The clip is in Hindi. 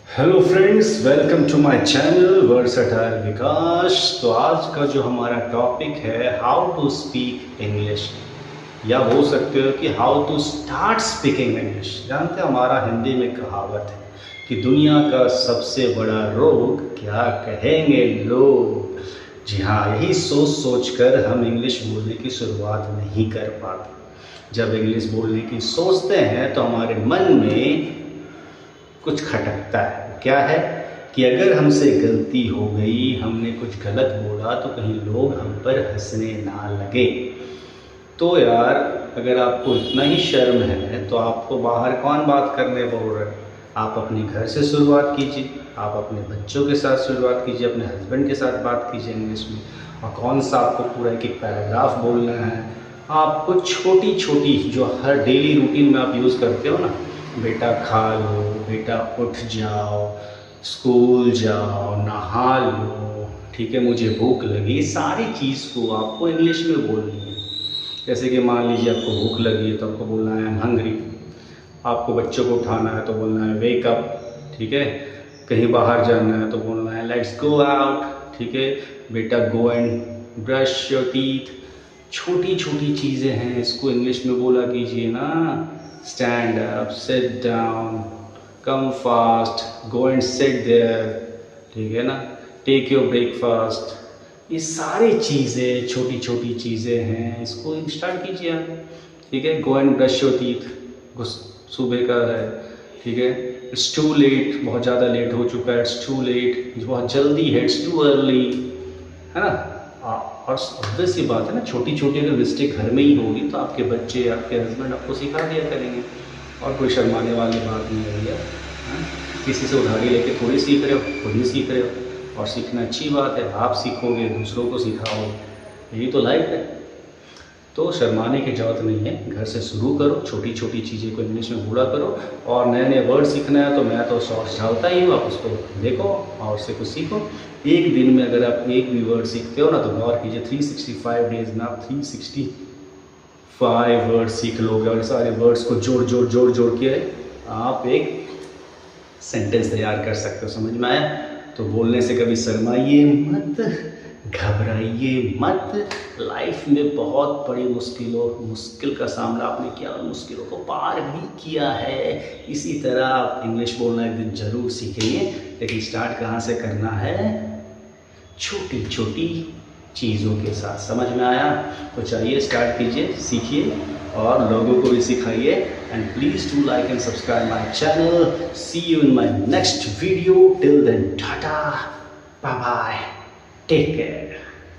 Hello friends, welcome to my channel versatile Vikas. तो आज का जो हमारा टॉपिक है हाउ टू स्पीक इंग्लिश, या बोल सकते हो कि how to start speaking English. जानते हैं हमारा हिंदी में कहावत है कि दुनिया का सबसे बड़ा रोग क्या कहेंगे लोग। जी हाँ, यही सोच सोच कर हम इंग्लिश बोलने की शुरुआत नहीं कर पाते। जब इंग्लिश बोलने की सोचते हैं तो हमारे मन में कुछ खटकता है। क्या है कि अगर हमसे गलती हो गई, हमने कुछ गलत बोला, तो कहीं लोग हम पर हंसने ना लगे। तो यार, अगर आपको इतना ही शर्म है तो आपको बाहर कौन बात करने बोल रहा है। आप अपने घर से शुरुआत कीजिए, आप अपने बच्चों के साथ शुरुआत कीजिए, अपने हस्बैंड के साथ बात कीजिए इंग्लिश में। और कौन सा आपको पूरा एक एक पैराग्राफ बोलना है। आपको छोटी छोटी जो हर डेली रूटीन में आप यूज़ करते हो ना, बेटा खा लो, बेटा उठ जाओ, स्कूल जाओ, नहा लो, ठीक है, मुझे भूख लगी, सारी चीज़ को आपको इंग्लिश में बोलनी है। जैसे कि मान लीजिए आपको भूख लगी है तो आपको बोलना है आई एम हंग्री। आपको बच्चों को उठाना है तो बोलना है वेक अप, ठीक है। कहीं बाहर जाना है तो बोलना है लेट्स गो आउट, ठीक है। बेटा go and brush your teeth. छोटी छोटी चीज़ें हैं, इसको इंग्लिश में बोला कीजिए ना। Stand up, sit down, come fast, go and sit there, ठीक है ना। Take your breakfast. ये सारी चीज़ें छोटी छोटी चीज़ें हैं, इसको स्टार्ट कीजिए आप, ठीक है। Go and brush your teeth, सुबह का है, ठीक है। इट्स टू लेट, बहुत ज़्यादा लेट हो चुका है, इट्स टू लेट, बहुत जल्दी है, इट्स टू अर्ली, है ना। और ऑब्वियस सी बात है ना, छोटी छोटी अगर मिस्टेक घर में ही होगी तो आपके बच्चे, आपके हस्बैंड आपको सिखा दिया करेंगे। और कोई शर्माने वाली बात नहीं है भैया, हाँ? किसी से उधारी लेके थोड़ी सीख रहे हो, खुद ही सीख रहे हो। और सीखना अच्छी बात है, आप सीखोगे, दूसरों को सिखाओगे, यही तो लाइफ है। तो शर्माने की ज़रूरत नहीं है, घर से शुरू करो, छोटी छोटी चीज़ें को इंग्लिश में बोला करो। और नए नए वर्ड सीखना है तो मैं तो शॉर्ट्स डालता ही हूँ, आप उसको देखो और उससे कुछ सीखो। एक दिन में अगर आप एक भी वर्ड सीखते हो ना तो गौर कीजिए, 365 डेज में आप 365 वर्ड सीख लोगे। और सारे वर्ड्स को जोड़ जोड़ जोड़ जोड़ के आप एक सेंटेंस तैयार कर सकते हो। समझ में आया? तो बोलने से कभी शर्माइए मत, घबराइए मत। लाइफ में बहुत बड़ी मुश्किल का सामना आपने किया और मुश्किलों को पार भी किया है। इसी तरह आप इंग्लिश बोलना एक दिन ज़रूर सीखेंगे, लेकिन स्टार्ट कहाँ से करना है? छोटी छोटी चीज़ों के साथ। समझ में आया? तो चलिए स्टार्ट कीजिए, सीखिए और लोगों को भी सिखाइए। And please do like and subscribe my channel. See you in my next video. Till then tata, bye bye, take care.